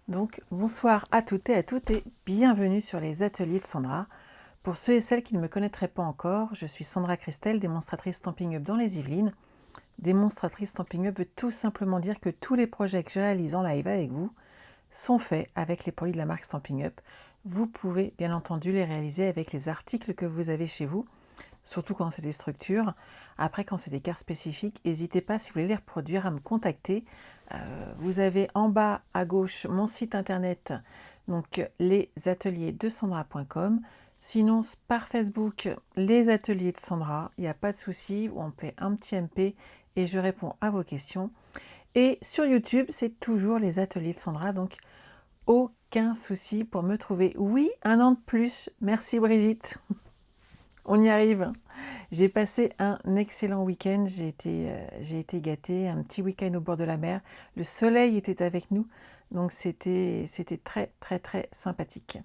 Donc bonsoir à toutes et bienvenue sur les ateliers de Sandra. Pour ceux et celles qui ne me connaîtraient pas encore, je suis Sandra Christel, démonstratrice Stampin' Up dans les Yvelines. Démonstratrice Stampin' Up veut tout simplement dire que tous les projets que je réalise en live avec vous sont faits avec les produits de la marque Stampin' Up. Vous pouvez bien entendu les réaliser avec les articles que vous avez chez vous, surtout quand c'est des structures. Après, quand c'est des cartes spécifiques, n'hésitez pas, si vous voulez les reproduire, à me contacter. Vous avez en bas à gauche mon site internet, donc lesateliers-de-sandra.com. Sinon, par Facebook, les ateliers de Sandra, il n'y a pas de souci, on fait un petit MP et je réponds à vos questions. Et sur YouTube, c'est toujours les ateliers de Sandra, donc aucun souci pour me trouver. Oui, un an de plus. Merci Brigitte. On y arrive. J'ai passé un excellent week-end, j'ai été gâtée, un petit week-end au bord de la mer. Le soleil était avec nous, donc c'était très très très sympathique.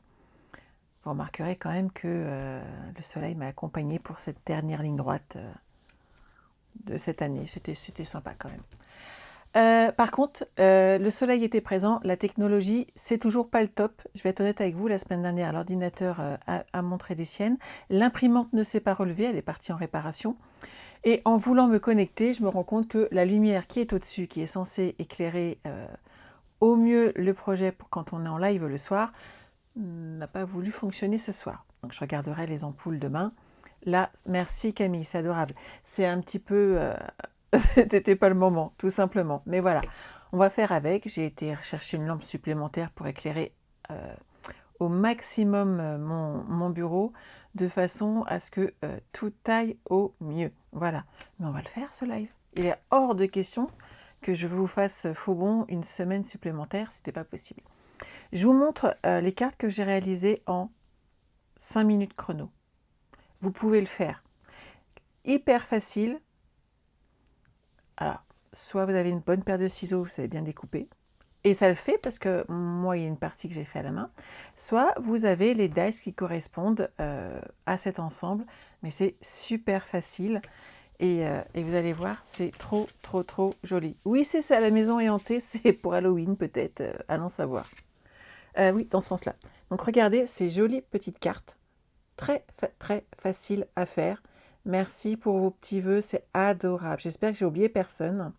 Vous remarquerez quand même que le soleil m'a accompagnée pour cette dernière ligne droite de cette année. C'était sympa quand même. Par contre, le soleil était présent, la technologie, c'est toujours pas le top. Je vais être honnête avec vous, la semaine dernière, l'ordinateur a montré des siennes. L'imprimante ne s'est pas relevée, elle est partie en réparation. Et en voulant me connecter, je me rends compte que la lumière qui est au-dessus, qui est censée éclairer au mieux le projet pour quand on est en live le soir, n'a pas voulu fonctionner ce soir. Donc je regarderai les ampoules demain. Là, merci Camille, c'est adorable. C'est un petit peu... C'était pas le moment, tout simplement. Mais voilà, on va faire avec. J'ai été chercher une lampe supplémentaire pour éclairer au maximum mon bureau, de façon à ce que tout aille au mieux. Voilà. Mais on va le faire, ce live. Il est hors de question que je vous fasse faux bon une semaine supplémentaire, c'était pas possible. Je vous montre les cartes que j'ai réalisées en 5 minutes chrono. Vous pouvez le faire. Hyper facile. Alors, soit vous avez une bonne paire de ciseaux, vous savez bien découper, et ça le fait parce que moi, il y a une partie que j'ai fait à la main. Soit vous avez les dice qui correspondent à cet ensemble, mais c'est super facile. Et vous allez voir, c'est trop, trop, trop joli. Oui, c'est ça, la maison est hantée, c'est pour Halloween peut-être, allons savoir. Oui, dans ce sens-là. Donc regardez ces jolies petites cartes, très, très faciles à faire. Merci pour vos petits vœux, c'est adorable. J'espère que j'ai oublié personne.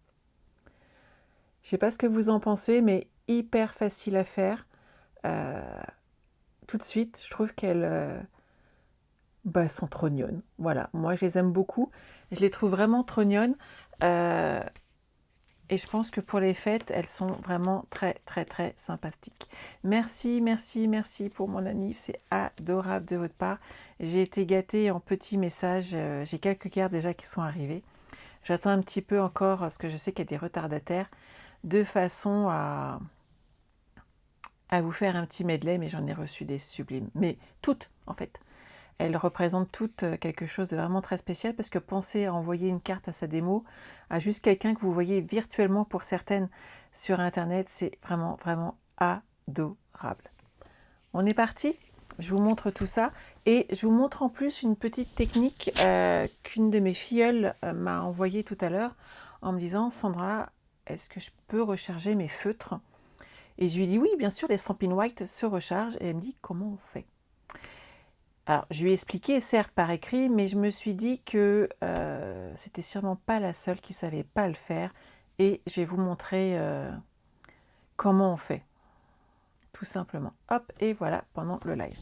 Je ne sais pas ce que vous en pensez, mais hyper facile à faire. Tout de suite, je trouve qu'elles sont trognonnes. Voilà, moi je les aime beaucoup. Je les trouve vraiment trognonnes. Et je pense que pour les fêtes, elles sont vraiment très, très, très sympathiques. Merci, merci, merci pour mon anniv. C'est adorable de votre part. J'ai été gâtée en petits messages. J'ai quelques cartes déjà qui sont arrivées. J'attends un petit peu encore, parce que je sais qu'il y a des retardataires, de façon à vous faire un petit medley, mais j'en ai reçu des sublimes. Mais toutes, en fait. Elles représentent toutes quelque chose de vraiment très spécial, parce que pensez à envoyer une carte à sa démo à juste quelqu'un que vous voyez virtuellement pour certaines sur Internet. C'est vraiment, vraiment adorable. On est parti. Je vous montre tout ça. Et je vous montre en plus une petite technique qu'une de mes filleules m'a envoyée tout à l'heure en me disant « Sandra, est-ce que je peux recharger mes feutres ?» Et je lui dis « Oui, bien sûr, les Stampin' White se rechargent. » Et elle me dit « Comment on fait ?» Alors, je lui ai expliqué, certes, par écrit, mais je me suis dit que c'était sûrement pas la seule qui savait pas le faire. Et je vais vous montrer comment on fait, tout simplement. Hop, et voilà, pendant le live.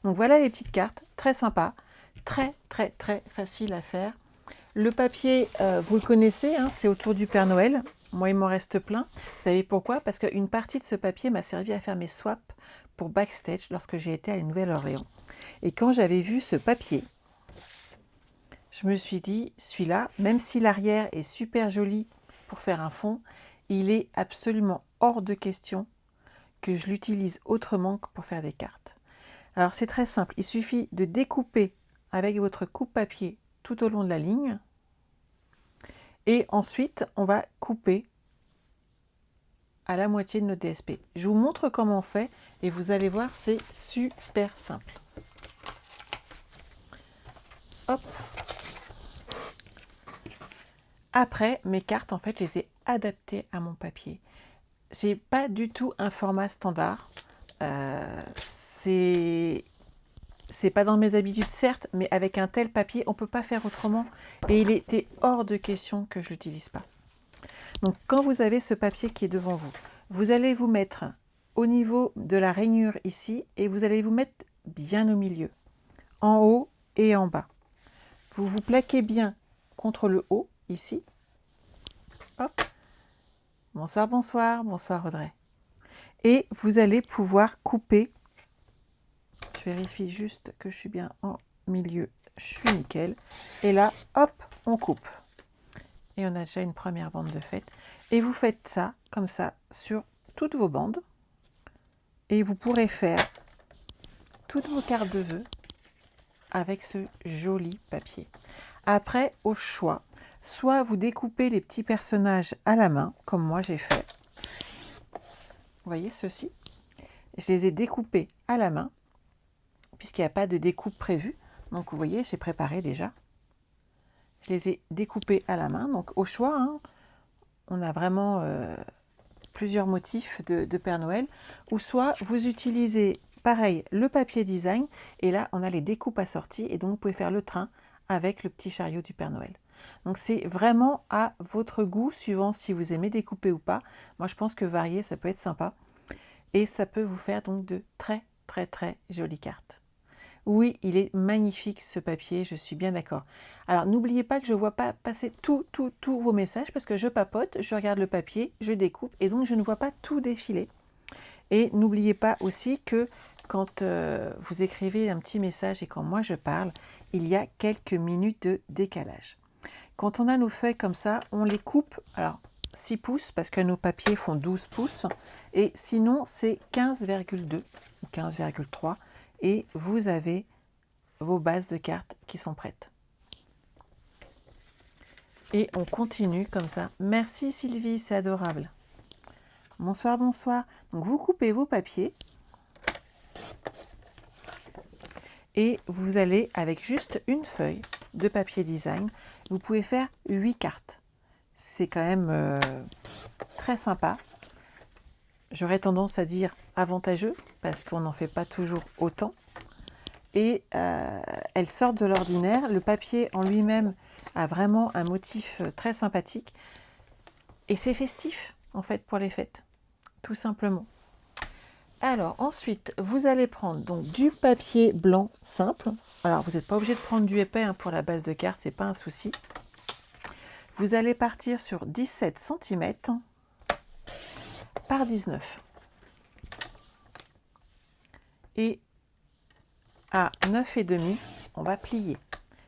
Donc voilà les petites cartes, très sympa, très, très, très facile à faire. Le papier, vous le connaissez, hein, c'est autour du Père Noël. Moi, il m'en reste plein. Vous savez pourquoi? Parce qu'une partie de ce papier m'a servi à faire mes swaps pour backstage lorsque j'ai été à la Nouvelle-Orléans. Et quand j'avais vu ce papier, je me suis dit, celui-là, même si l'arrière est super joli pour faire un fond, il est absolument hors de question que je l'utilise autrement que pour faire des cartes. Alors c'est très simple, il suffit de découper avec votre coupe-papier tout au long de la ligne, et ensuite on va couper à la moitié de notre DSP. Je vous montre comment on fait, et vous allez voir, c'est super simple. Hop. Après, mes cartes, en fait, je les ai adaptées à mon papier. c'est pas du tout un format standard. C'est pas dans mes habitudes, certes, mais avec un tel papier, on ne peut pas faire autrement. Et il était hors de question que je ne l'utilise pas. Donc, quand vous avez ce papier qui est devant vous, vous allez vous mettre au niveau de la rainure ici et vous allez vous mettre bien au milieu, en haut et en bas. Vous vous plaquez bien contre le haut, ici. Hop. Bonsoir, bonsoir, bonsoir Audrey. Et vous allez pouvoir couper. Je vérifie juste que je suis bien en milieu. Je suis nickel. Et là, hop, on coupe. Et on a déjà une première bande de faite. Et vous faites ça, comme ça, sur toutes vos bandes. Et vous pourrez faire toutes vos cartes de vœux avec ce joli papier. Après, au choix, soit vous découpez les petits personnages à la main, comme moi j'ai fait. Vous voyez ceux-ci? Je les ai découpés à la main, puisqu'il n'y a pas de découpe prévue. Donc vous voyez, j'ai préparé déjà. Je les ai découpés à la main. Donc au choix, hein, on a vraiment plusieurs motifs de Père Noël. Ou soit vous utilisez, pareil, le papier design. Et là, on a les découpes assorties. Et donc vous pouvez faire le train avec le petit chariot du Père Noël. Donc c'est vraiment à votre goût, suivant si vous aimez découper ou pas. Moi, je pense que varier, ça peut être sympa. Et ça peut vous faire donc de très, très, très jolies cartes. Oui, il est magnifique ce papier, je suis bien d'accord. Alors, n'oubliez pas que je ne vois pas passer tous vos messages parce que je papote, je regarde le papier, je découpe et donc je ne vois pas tout défiler. Et n'oubliez pas aussi que quand vous écrivez un petit message et quand moi je parle, il y a quelques minutes de décalage. Quand on a nos feuilles comme ça, on les coupe, alors 6 pouces parce que nos papiers font 12 pouces et sinon c'est 15,2 ou 15,3 et vous avez vos bases de cartes qui sont prêtes. Et on continue comme ça. Merci Sylvie, c'est adorable. Bonsoir, bonsoir. Donc vous coupez vos papiers et vous allez avec juste une feuille de papier design, vous pouvez faire 8 cartes. C'est quand même très sympa. J'aurais tendance à dire avantageux parce qu'on n'en fait pas toujours autant. Et elles sortent de l'ordinaire. Le papier en lui-même a vraiment un motif très sympathique. Et c'est festif, en fait, pour les fêtes, tout simplement. Alors, ensuite, vous allez prendre donc du papier blanc simple. Alors, vous n'êtes pas obligé de prendre du épais hein, pour la base de carte, c'est pas un souci. Vous allez partir sur 17 cm par 19. Et à 9,5, on va plier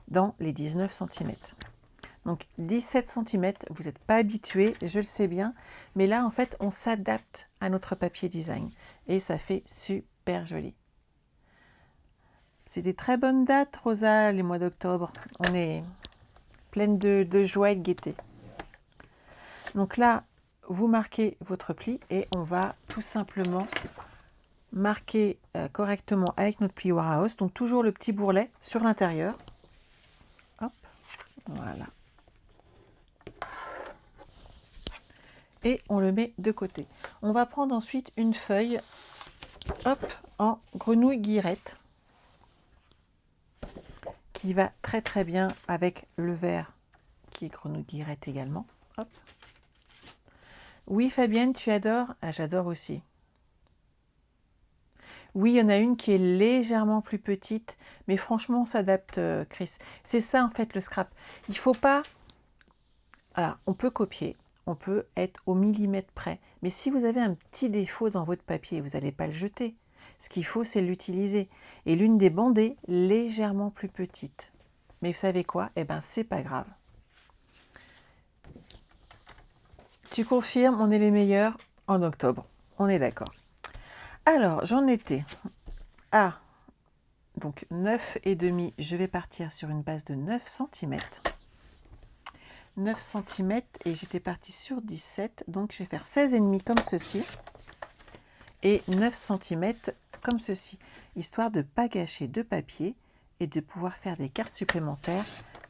dans les 19 cm. Donc 17 cm, vous n'êtes pas habitué, je le sais bien, mais là en fait on s'adapte à notre papier design et ça fait super joli. C'est des très bonnes dates, Rosa, les mois d'octobre. On est pleine de joie et de gaieté. Donc là, vous marquez votre pli et on va tout simplement marquer correctement avec notre pli Warhouse. Donc toujours le petit bourrelet sur l'intérieur. Hop, voilà. Et on le met de côté. On va prendre ensuite une feuille, hop, en grenouille guillerette, qui va très très bien avec le vert, qui est grenouille guillerette également. Hop. Oui, Fabienne, tu adores? Ah, j'adore aussi. Oui, il y en a une qui est légèrement plus petite, mais franchement, on s'adapte, Chris. C'est ça, en fait, le scrap. Il faut pas... Alors, on peut copier, on peut être au millimètre près, mais si vous avez un petit défaut dans votre papier, vous n'allez pas le jeter. Ce qu'il faut, c'est l'utiliser. Et l'une des bandes est légèrement plus petite. Mais vous savez quoi? Eh bien, c'est pas grave. Tu confirmes, on est les meilleurs en octobre. On est d'accord. Alors, j'en étais à donc 9,5. Je vais partir sur une base de 9 cm. 9 cm et j'étais partie sur 17. Donc, je vais faire 16,5 comme ceci. Et 9 cm comme ceci. Histoire de ne pas gâcher de papier et de pouvoir faire des cartes supplémentaires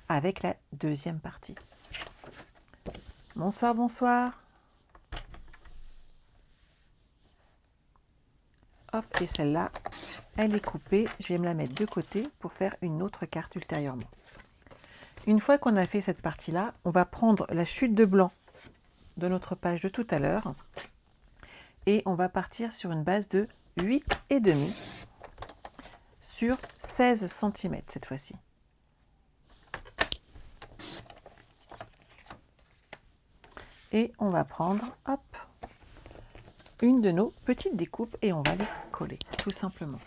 avec la deuxième partie. Bonsoir, bonsoir. Hop, et celle-là, elle est coupée. Je vais me la mettre de côté pour faire une autre carte ultérieurement. Une fois qu'on a fait cette partie-là, on va prendre la chute de blanc de notre page de tout à l'heure et on va partir sur une base de 8,5 sur 16 cm cette fois-ci. Et on va prendre, hop, une de nos petites découpes et on va les coller, tout simplement.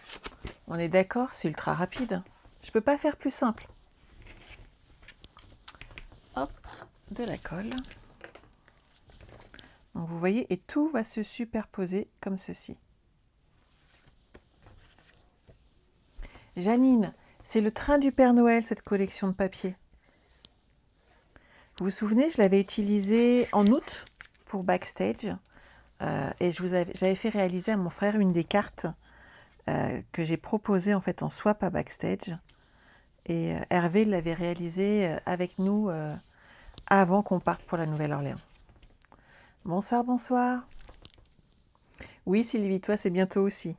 On est d'accord, c'est ultra rapide. Je ne peux pas faire plus simple. Hop, de la colle. Donc vous voyez, et tout va se superposer comme ceci. Janine, c'est le train du Père Noël, cette collection de papier. Vous vous souvenez, je l'avais utilisé en août pour Backstage. Et j'avais fait réaliser à mon frère une des cartes que j'ai proposées en fait en swap à Backstage. Et Hervé l'avait réalisé avec nous avant qu'on parte pour la Nouvelle-Orléans. Bonsoir, bonsoir. Oui, Sylvie, toi, c'est bientôt aussi.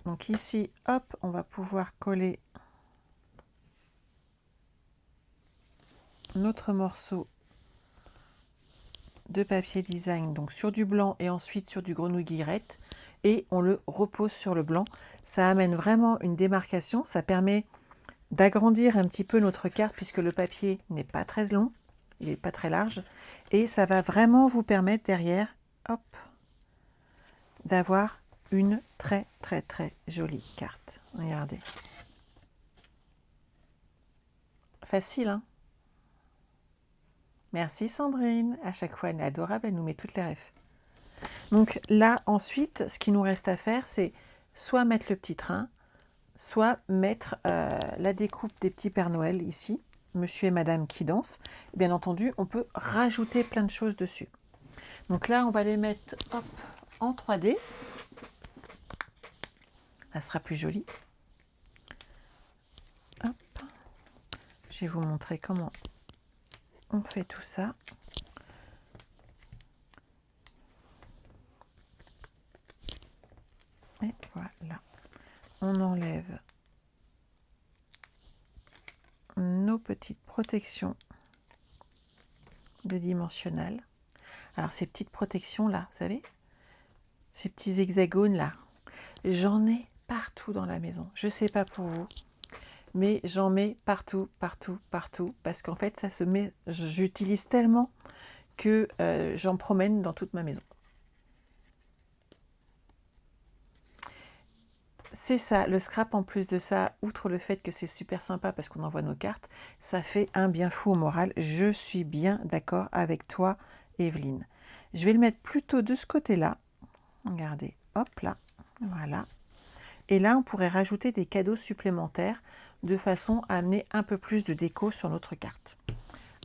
Donc ici, hop, on va pouvoir coller notre morceau de papier design, donc sur du blanc et ensuite sur du grenouille guillerette, et on le repose sur le blanc. Ça amène vraiment une démarcation, ça permet d'agrandir un petit peu notre carte puisque le papier n'est pas très long, il n'est pas très large, et ça va vraiment vous permettre derrière, hop, d'avoir une très très très jolie carte. Regardez. Facile, hein? Merci Sandrine, à chaque fois elle est adorable, elle nous met toutes les refs. Donc là ensuite, ce qui nous reste à faire, c'est soit mettre le petit train, soit mettre la découpe des petits Pères Noël ici, Monsieur et Madame qui dansent. Bien entendu, on peut rajouter plein de choses dessus. Donc là, on va les mettre hop, en 3D. Ça sera plus joli. Hop. Je vais vous montrer comment on fait tout ça. Et voilà. On enlève nos petites protections de dimensionnel. Alors ces petites protections là, vous savez, ces petits hexagones là, j'en ai partout dans la maison. Je ne sais pas pour vous, mais j'en mets partout, partout, partout, parce qu'en fait ça se met, j'utilise tellement que j'en promène dans toute ma maison. C'est ça, le scrap en plus de ça, outre le fait que c'est super sympa parce qu'on envoie nos cartes, ça fait un bien fou au moral. Je suis bien d'accord avec toi, Evelyne. Je vais le mettre plutôt de ce côté-là. Regardez, hop là, voilà. Et là, on pourrait rajouter des cadeaux supplémentaires de façon à amener un peu plus de déco sur notre carte.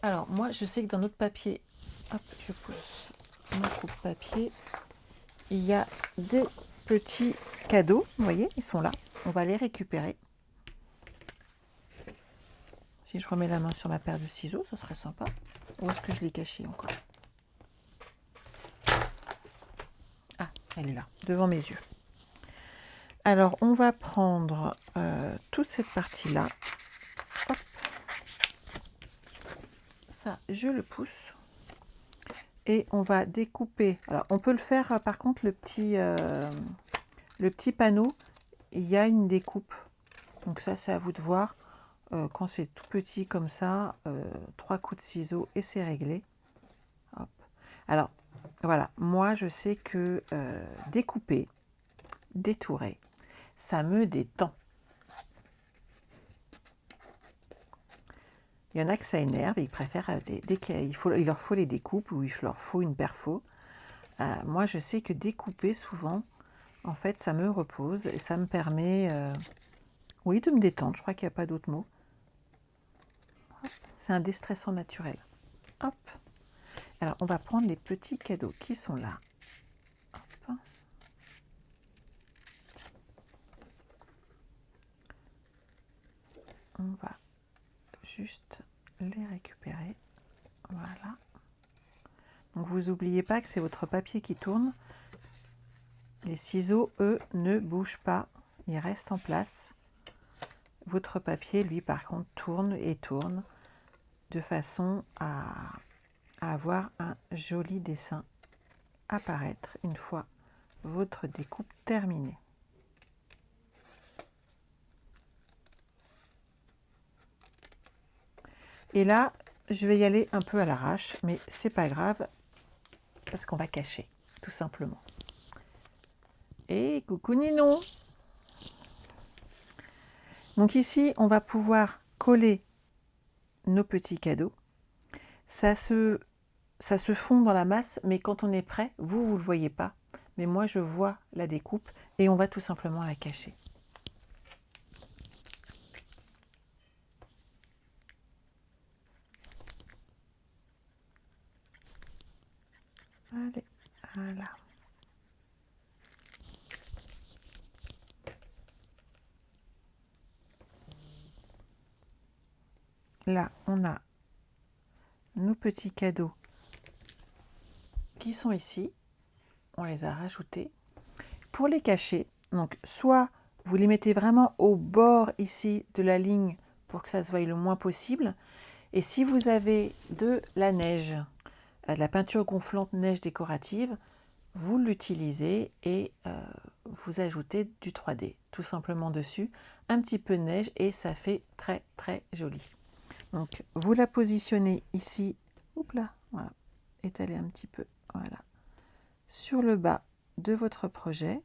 Alors, moi, je sais que dans notre papier, hop, je pousse mon coupe-papier, il y a des petits cadeaux, vous voyez, ils sont là. On va les récupérer. Si je remets la main sur ma paire de ciseaux, ça serait sympa. Où est-ce que je l'ai caché encore? Ah, elle est là, devant mes yeux. Alors, on va prendre toute cette partie-là. Ça, je le pousse. Et on va découper. Alors, on peut le faire, par contre, le petit panneau, il y a une découpe. Donc ça, c'est à vous de voir. Quand c'est tout petit comme ça, 3 coups de ciseaux et c'est réglé. Hop. Alors, voilà. Moi, je sais que découper, détourer, ça me détend. Il y en a que ça énerve et ils préfèrent, dès qu'il leur faut les découpes ou il leur faut une perfo. Moi, je sais que découper, souvent, en fait, ça me repose et ça me permet, oui, de me détendre. Je crois qu'il n'y a pas d'autre mot. C'est un déstressant naturel. Hop. Alors, on va prendre les petits cadeaux qui sont là. Hop. On va juste les récupérer. Voilà. Donc vous n'oubliez pas que c'est votre papier qui tourne. Les ciseaux, eux, ne bougent pas, ils restent en place. Votre papier, lui, par contre, tourne et tourne de façon à avoir un joli dessin apparaître une fois votre découpe terminée. Et là, je vais y aller un peu à l'arrache, mais c'est pas grave, parce qu'on va cacher, tout simplement. Et coucou Ninon! Donc ici, on va pouvoir coller nos petits cadeaux. Ça se fond dans la masse, mais quand on est prêt, vous ne le voyez pas. Mais moi, je vois la découpe et on va tout simplement la cacher. Allez, voilà. Là, on a nos petits cadeaux qui sont ici. On les a rajoutés. Pour les cacher, donc soit vous les mettez vraiment au bord ici de la ligne pour que ça se voie le moins possible. Et si vous avez de la neige, de la peinture gonflante neige décorative, vous l'utilisez et vous ajoutez du 3D tout simplement dessus, un petit peu de neige et ça fait très très joli. Donc vous la positionnez ici, oups là, voilà, étalez un petit peu, voilà, sur le bas de votre projet.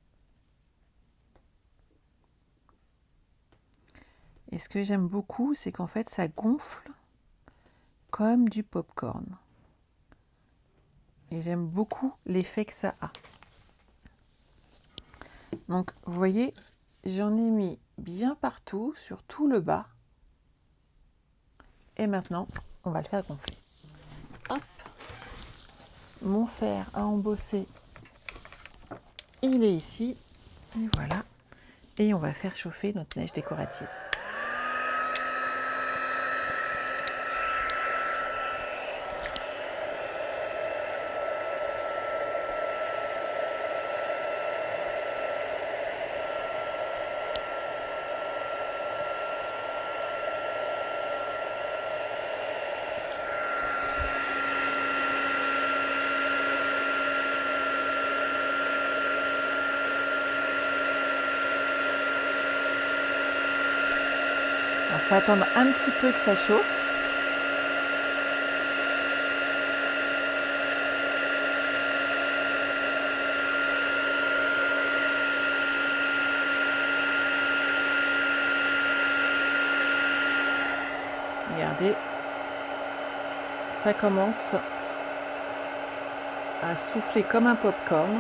Et ce que j'aime beaucoup, c'est qu'en fait ça gonfle comme du popcorn. Et j'aime beaucoup l'effet que ça a. Donc vous voyez, j'en ai mis bien partout, sur tout le bas. Et maintenant, on va le faire gonfler. Hop. Mon fer à embosser, il est ici. Et voilà. Et on va faire chauffer notre neige décorative. Il faut attendre un petit peu que ça chauffe. Regardez, ça commence à souffler comme un popcorn.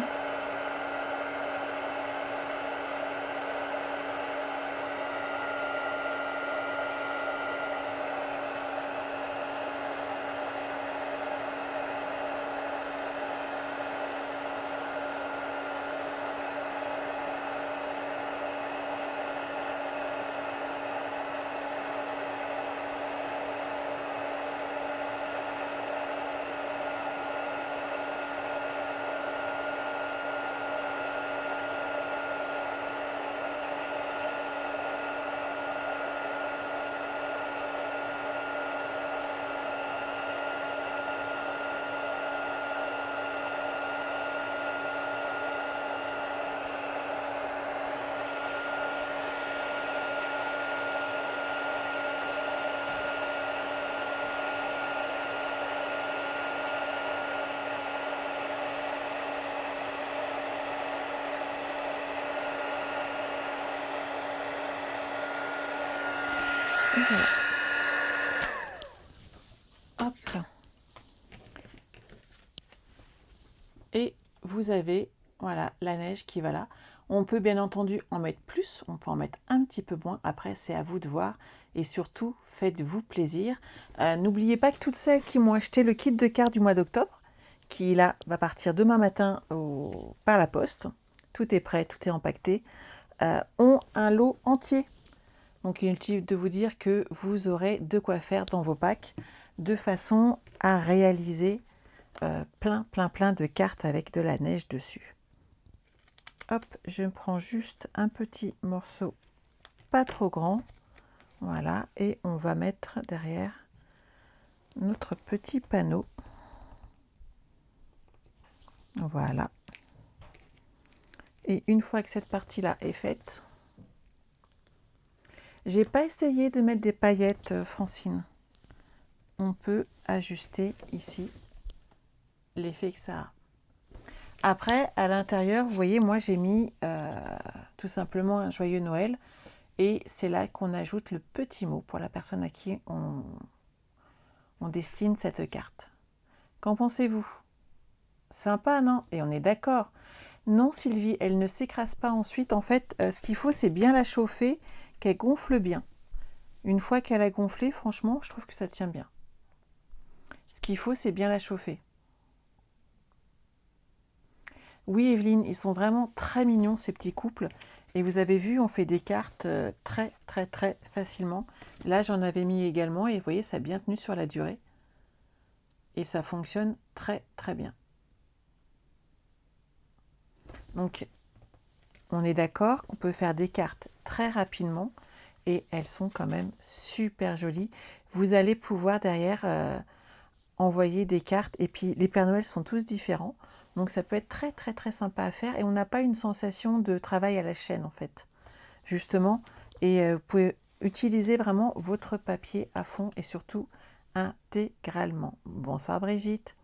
Voilà. Hop. Et vous avez, voilà, la neige qui va là. On peut bien entendu en mettre plus, on peut en mettre un petit peu moins. Après, c'est à vous de voir. Et surtout, faites-vous plaisir. N'oubliez pas que toutes celles qui m'ont acheté le kit de cartes du mois d'octobre, qui là va partir demain matin par la poste, tout est prêt, tout est empaqueté, ont un lot entier. Donc inutile de vous dire que vous aurez de quoi faire dans vos packs de façon à réaliser plein de cartes avec de la neige dessus. Hop, je prends juste un petit morceau, pas trop grand. Voilà, et on va mettre derrière notre petit panneau. Voilà. Et une fois que cette partie-là est faite, j'ai pas essayé de mettre des paillettes, Francine. On peut ajuster ici l'effet que ça a. Après, à l'intérieur, vous voyez, moi j'ai mis tout simplement un joyeux Noël. Et c'est là qu'on ajoute le petit mot pour la personne à qui on destine cette carte. Qu'en pensez-vous? Sympa, non? Et on est d'accord. Non, Sylvie, elle ne s'écrase pas ensuite. En fait, ce qu'il faut, c'est bien la chauffer, qu'elle gonfle bien. Une fois qu'elle a gonflé, franchement, je trouve que ça tient bien. Ce qu'il faut, c'est bien la chauffer. Oui, Evelyne, ils sont vraiment très mignons, ces petits couples. Et vous avez vu, on fait des cartes très facilement. Là, j'en avais mis également et vous voyez, ça a bien tenu sur la durée. Et ça fonctionne très bien. Donc, on est d'accord qu'on peut faire des cartes très rapidement et elles sont quand même super jolies. Vous allez pouvoir derrière envoyer des cartes et puis les Pères Noël sont tous différents. Donc, ça peut être très sympa à faire et on n'a pas une sensation de travail à la chaîne en fait, justement. Et vous pouvez utiliser vraiment votre papier à fond et surtout intégralement. Bonsoir Brigitte.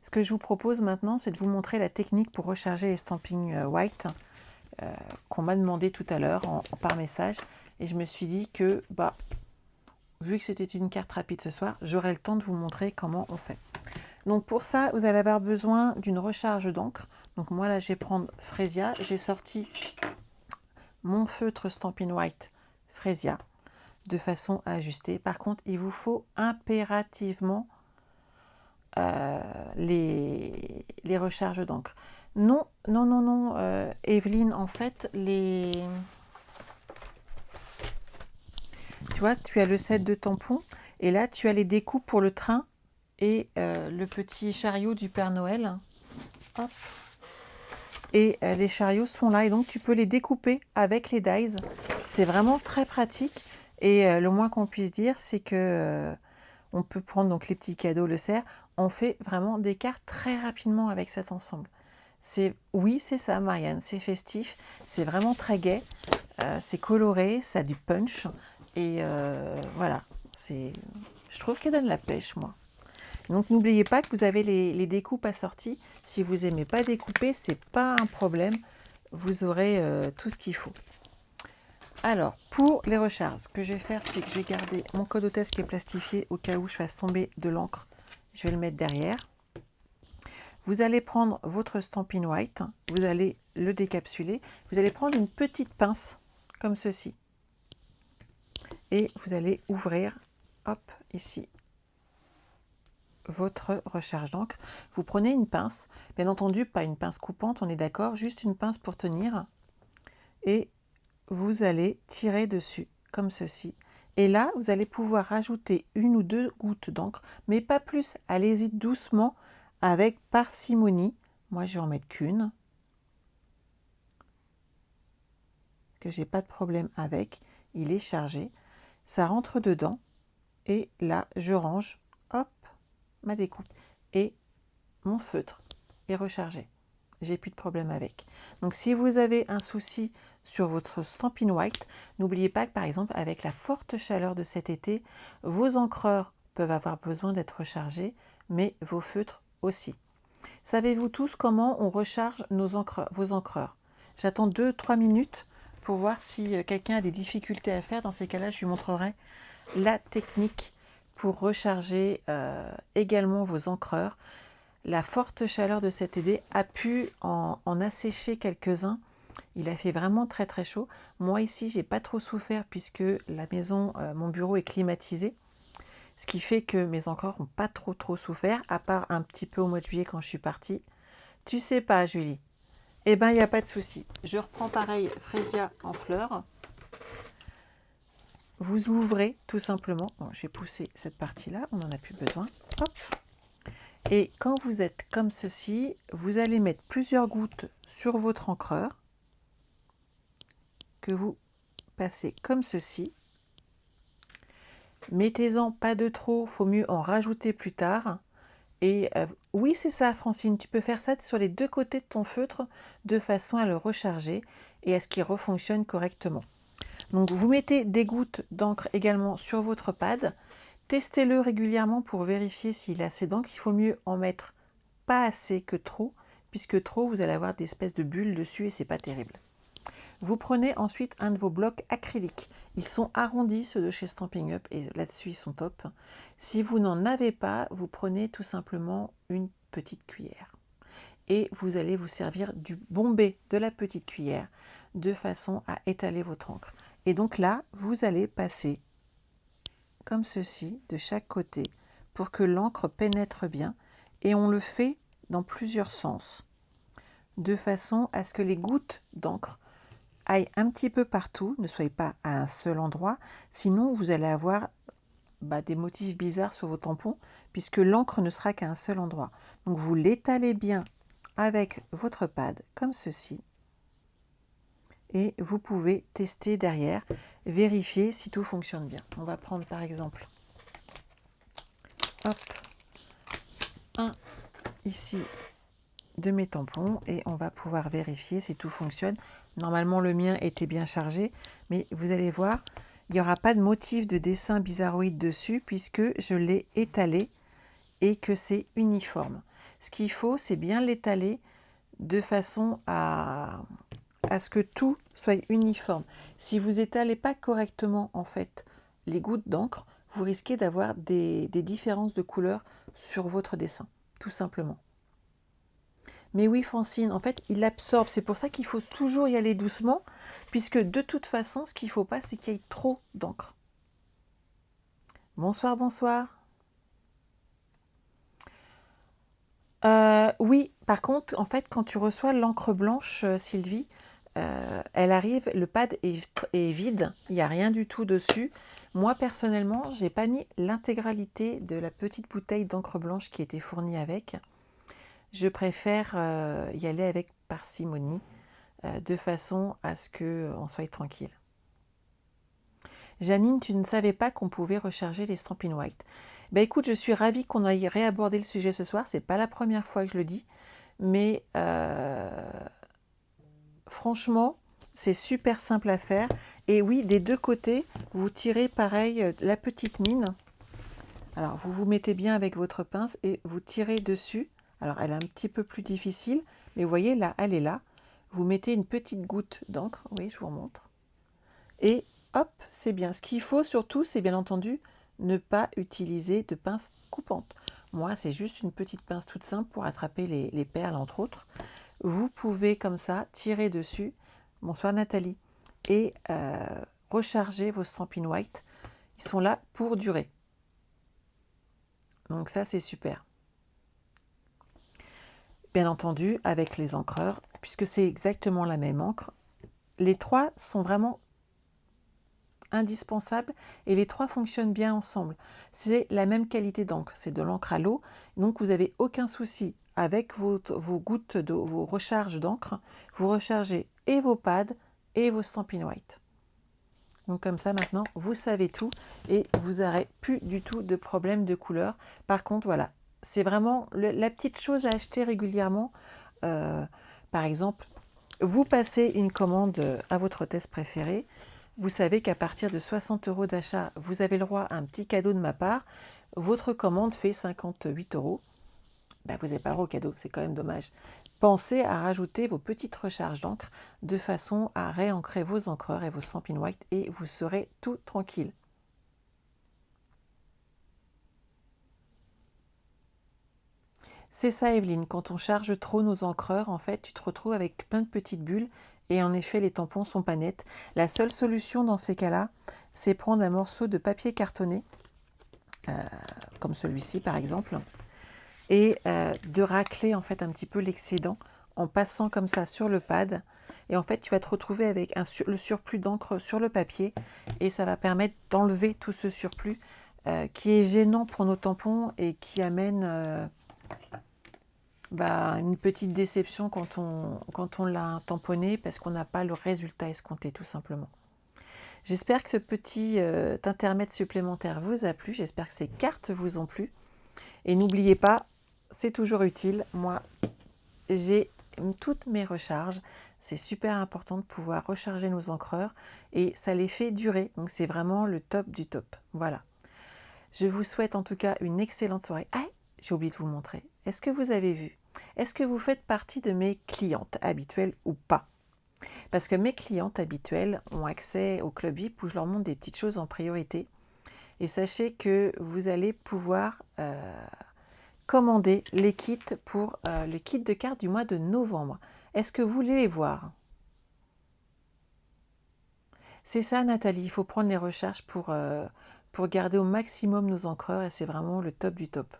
Ce que je vous propose maintenant, c'est de vous montrer la technique pour recharger les Stampin' White qu'on m'a demandé tout à l'heure par message. Et je me suis dit que, vu que c'était une carte rapide ce soir, j'aurai le temps de vous montrer comment on fait. Donc pour ça, vous allez avoir besoin d'une recharge d'encre. Donc moi là, je vais prendre Fresia. J'ai sorti mon feutre Stampin' White Fresia de façon à ajuster. Par contre, il vous faut impérativement les recharges d'encre. Non, Evelyne, en fait, tu vois, tu as le set de tampons et là, tu as les découpes pour le train et le petit chariot du Père Noël. Hop. Et les chariots sont là et donc tu peux les découper avec les dies. C'est vraiment très pratique et le moins qu'on puisse dire, c'est que on peut prendre donc les petits cadeaux, le cerf. On fait vraiment des cartes très rapidement avec cet ensemble. Oui, c'est ça, Marianne, c'est festif, c'est vraiment très gai, c'est coloré, ça a du punch et voilà, je trouve qu'elle donne la pêche, moi. Donc n'oubliez pas que vous avez les découpes assorties. Si vous n'aimez pas découper, c'est pas un problème, vous aurez tout ce qu'il faut. Alors, pour les recharges, ce que je vais faire, c'est que je vais garder mon code hôtesse qui est plastifié au cas où je fasse tomber de l'encre. Je vais le mettre derrière. Vous allez prendre votre Stampin' White, vous allez le décapsuler. Vous allez prendre une petite pince, comme ceci. Et vous allez ouvrir, hop, ici, votre recharge d'encre. Vous prenez une pince, bien entendu, pas une pince coupante, on est d'accord, juste une pince pour tenir. Et vous allez tirer dessus, comme ceci. Et là, vous allez pouvoir rajouter une ou deux gouttes d'encre, mais pas plus. Allez-y doucement, avec parcimonie. Moi, je vais en mettre qu'une, que j'ai pas de problème avec. Il est chargé. Ça rentre dedans. Et là, je range, hop, ma découpe. Et mon feutre est rechargé. J'ai plus de problème avec. Donc, si vous avez un souci sur votre Stampin' White, n'oubliez pas que, par exemple, avec la forte chaleur de cet été, vos encreurs peuvent avoir besoin d'être rechargés, mais vos feutres aussi. Savez-vous tous comment on recharge vos encreurs? J'attends 2-3 minutes pour voir si quelqu'un a des difficultés à faire. Dans ces cas-là, je lui montrerai la technique pour recharger également vos encreurs. La forte chaleur de cet été a pu en assécher quelques-uns. Il a fait vraiment très chaud. Moi ici, j'ai pas trop souffert puisque la maison, mon bureau est climatisé. Ce qui fait que mes encreurs n'ont pas trop souffert, à part un petit peu au mois de juillet quand je suis partie. Tu sais pas, Julie? Eh ben, il n'y a pas de souci. Je reprends pareil, Fresia en fleurs. Vous ouvrez tout simplement. Bon, j'ai poussé cette partie-là, on n'en a plus besoin. Hop. Et quand vous êtes comme ceci, vous allez mettre plusieurs gouttes sur votre encreur que vous passez comme ceci. Mettez-en pas de trop, faut mieux en rajouter plus tard. Et oui, c'est ça, Francine, tu peux faire ça sur les deux côtés de ton feutre de façon à le recharger et à ce qu'il refonctionne correctement. Donc vous mettez des gouttes d'encre également sur votre pad. Testez-le régulièrement pour vérifier s'il a assez d'encre. Il faut mieux en mettre pas assez que trop, puisque trop, vous allez avoir des espèces de bulles dessus et c'est pas terrible. Vous prenez ensuite un de vos blocs acryliques. Ils sont arrondis, ceux de chez Stampin' Up, et là-dessus, ils sont top. Si vous n'en avez pas, vous prenez tout simplement une petite cuillère. Et vous allez vous servir du bombé de la petite cuillère de façon à étaler votre encre. Et donc là, vous allez passer comme ceci de chaque côté pour que l'encre pénètre bien. Et on le fait dans plusieurs sens, de façon à ce que les gouttes d'encre aillent un petit peu partout, ne soyez pas à un seul endroit, sinon vous allez avoir des motifs bizarres sur vos tampons, puisque l'encre ne sera qu'à un seul endroit. Donc vous l'étalez bien avec votre pad, comme ceci, et vous pouvez tester derrière, vérifier si tout fonctionne bien. On va prendre par exemple, hop, un ici de mes tampons, et on va pouvoir vérifier si tout fonctionne. Normalement, le mien était bien chargé, mais vous allez voir, il n'y aura pas de motif de dessin bizarroïde dessus puisque je l'ai étalé et que c'est uniforme. Ce qu'il faut, c'est bien l'étaler de façon à ce que tout soit uniforme. Si vous étalez pas correctement en fait les gouttes d'encre, vous risquez d'avoir des différences de couleur sur votre dessin, tout simplement. Mais oui, Francine, en fait, il absorbe. C'est pour ça qu'il faut toujours y aller doucement, puisque de toute façon, ce qu'il ne faut pas, c'est qu'il y ait trop d'encre. Bonsoir, bonsoir. Oui, par contre, en fait, quand tu reçois l'encre blanche, Sylvie, elle arrive, le pad est vide, il n'y a rien du tout dessus. Moi, personnellement, je n'ai pas mis l'intégralité de la petite bouteille d'encre blanche qui était fournie avec. Je préfère y aller avec parcimonie, de façon à ce qu'on soit tranquille. Janine, tu ne savais pas qu'on pouvait recharger les Stampin' White. Ben écoute, je suis ravie qu'on aille réaborder le sujet ce soir. C'est pas la première fois que je le dis, mais franchement, c'est super simple à faire. Et oui, des deux côtés, vous tirez pareil la petite mine. Alors, vous vous mettez bien avec votre pince et vous tirez dessus. Alors, elle est un petit peu plus difficile, mais vous voyez, là, elle est là. Vous mettez une petite goutte d'encre. Oui, je vous remontre. Et hop, c'est bien. Ce qu'il faut surtout, c'est bien entendu ne pas utiliser de pince coupante. Moi, c'est juste une petite pince toute simple pour attraper les perles, entre autres. Vous pouvez comme ça tirer dessus. Bonsoir Nathalie. Et recharger vos Stampin' White. Ils sont là pour durer. Donc ça, c'est super. Bien entendu, avec les encreurs, puisque c'est exactement la même encre, les trois sont vraiment indispensables et les trois fonctionnent bien ensemble. C'est la même qualité d'encre, c'est de l'encre à l'eau, donc vous n'avez aucun souci avec vos gouttes, vos recharges d'encre, vous rechargez et vos pads et vos Stampin' White. Donc comme ça maintenant vous savez tout et vous n'aurez plus du tout de problème de couleur. Par contre voilà, c'est vraiment la petite chose à acheter régulièrement. Par exemple, vous passez une commande à votre hôtesse préférée. Vous savez qu'à partir de 60 € d'achat, vous avez le droit à un petit cadeau de ma part. Votre commande fait 58 €. Ben, vous n'avez pas le droit au cadeau, c'est quand même dommage. Pensez à rajouter vos petites recharges d'encre de façon à réancrer vos encreurs et vos Stampin' White et vous serez tout tranquille. C'est ça, Evelyne, quand on charge trop nos encreurs, en fait, tu te retrouves avec plein de petites bulles et en effet, les tampons sont pas nets. La seule solution dans ces cas-là, c'est prendre un morceau de papier cartonné, comme celui-ci par exemple, et de racler en fait un petit peu l'excédent en passant comme ça sur le pad. Et en fait, tu vas te retrouver avec le surplus d'encre sur le papier et ça va permettre d'enlever tout ce surplus qui est gênant pour nos tampons et qui amène une petite déception quand on l'a tamponné parce qu'on n'a pas le résultat escompté tout simplement. J'espère que ce petit intermède supplémentaire vous a plu, j'espère que ces cartes vous ont plu. Et n'oubliez pas, c'est toujours utile, moi j'ai toutes mes recharges, c'est super important de pouvoir recharger nos encreurs et ça les fait durer, donc c'est vraiment le top du top. Voilà. Je vous souhaite en tout cas une excellente soirée. Ah, j'ai oublié de vous montrer. Est-ce que vous avez vu? Est-ce que vous faites partie de mes clientes habituelles ou pas? Parce que mes clientes habituelles ont accès au Club VIP où je leur montre des petites choses en priorité. Et sachez que vous allez pouvoir commander les kits pour le kit de cartes du mois de novembre. Est-ce que vous voulez les voir? C'est ça, Nathalie, il faut prendre les recharges pour garder au maximum nos encreurs et c'est vraiment le top du top.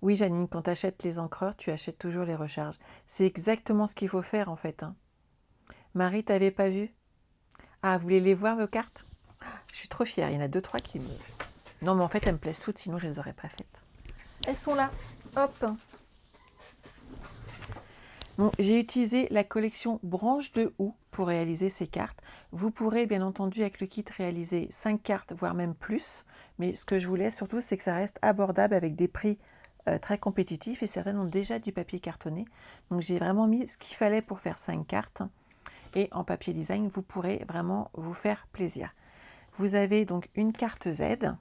Oui, Janine, quand tu achètes les encreurs, tu achètes toujours les recharges. C'est exactement ce qu'il faut faire en fait. Hein. Marie, t'avais pas vu? Ah, vous voulez les voir vos cartes? Je suis trop fière, il y en a 2-3 qui me... Non, mais en fait, elles me plaisent toutes, sinon je les aurais pas faites. Elles sont là, hop. Bon, j'ai utilisé la collection Branche de Houx pour réaliser ces cartes. Vous pourrez bien entendu avec le kit réaliser 5 cartes, voire même plus. Mais ce que je voulais surtout, c'est que ça reste abordable avec des prix très compétitifs et certaines ont déjà du papier cartonné. Donc j'ai vraiment mis ce qu'il fallait pour faire 5 cartes. Et en papier design, vous pourrez vraiment vous faire plaisir. Vous avez donc une carte Z,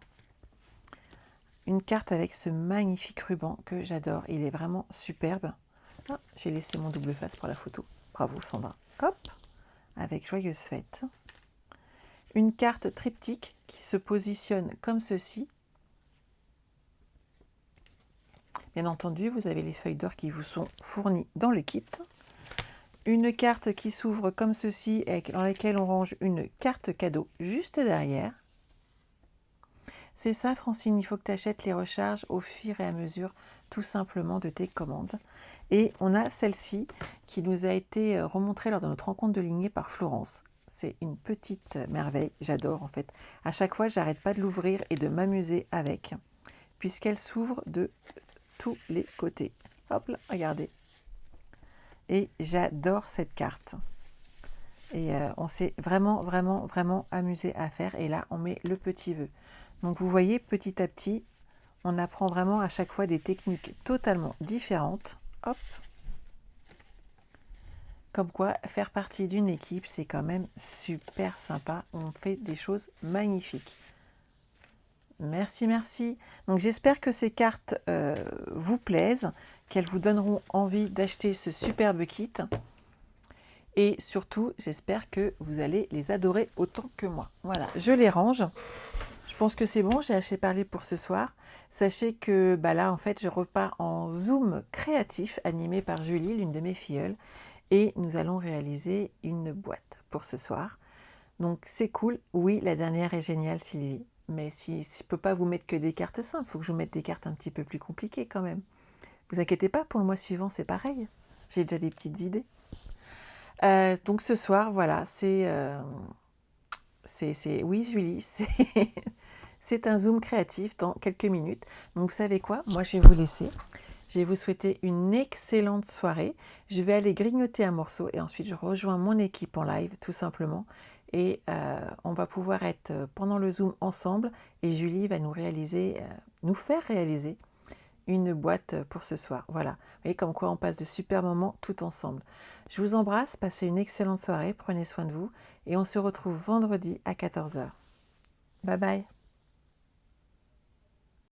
une carte avec ce magnifique ruban que j'adore. Il est vraiment superbe. Ah, j'ai laissé mon double face pour la photo. Bravo Sandra. Hop, avec Joyeuse Fête. Une carte triptyque qui se positionne comme ceci. Bien entendu, vous avez les feuilles d'or qui vous sont fournies dans le kit. Une carte qui s'ouvre comme ceci, dans laquelle on range une carte cadeau juste derrière. C'est ça, Francine, il faut que tu achètes les recharges au fur et à mesure, tout simplement, de tes commandes. Et on a celle-ci qui nous a été remontrée lors de notre rencontre de lignée par Florence. C'est une petite merveille, j'adore en fait. À chaque fois, j'arrête pas de l'ouvrir et de m'amuser avec, puisqu'elle s'ouvre de tous les côtés. Hop là, regardez. Et j'adore cette carte. Et on s'est vraiment amusé à faire. Et là, on met le petit vœu. Donc vous voyez, petit à petit, on apprend vraiment à chaque fois des techniques totalement différentes. Hop. Comme quoi, faire partie d'une équipe, c'est quand même super sympa. On fait des choses magnifiques. Merci, merci. Donc j'espère que ces cartes vous plaisent, qu'elles vous donneront envie d'acheter ce superbe kit. Et surtout, j'espère que vous allez les adorer autant que moi. Voilà, je les range. Je pense que c'est bon, j'ai assez parlé pour ce soir. Sachez que là, en fait, je repars en Zoom créatif animé par Julie, l'une de mes filleules. Et nous allons réaliser une boîte pour ce soir. Donc c'est cool. Oui, la dernière est géniale, Sylvie. Mais si je ne peux pas vous mettre que des cartes simples, il faut que je vous mette des cartes un petit peu plus compliquées quand même. Vous inquiétez pas, pour le mois suivant, c'est pareil. J'ai déjà des petites idées. Donc ce soir, voilà, oui, Julie, c'est un Zoom créatif dans quelques minutes. Donc vous savez quoi? Moi, je vais vous laisser. Je vais vous souhaiter une excellente soirée. Je vais aller grignoter un morceau et ensuite je rejoins mon équipe en live, tout simplement. Et on va pouvoir être pendant le Zoom ensemble et Julie va nous faire réaliser une boîte pour ce soir. Voilà, vous voyez comme quoi on passe de super moments tout ensemble. Je vous embrasse, passez une excellente soirée, prenez soin de vous et on se retrouve vendredi à 14 h. Bye bye.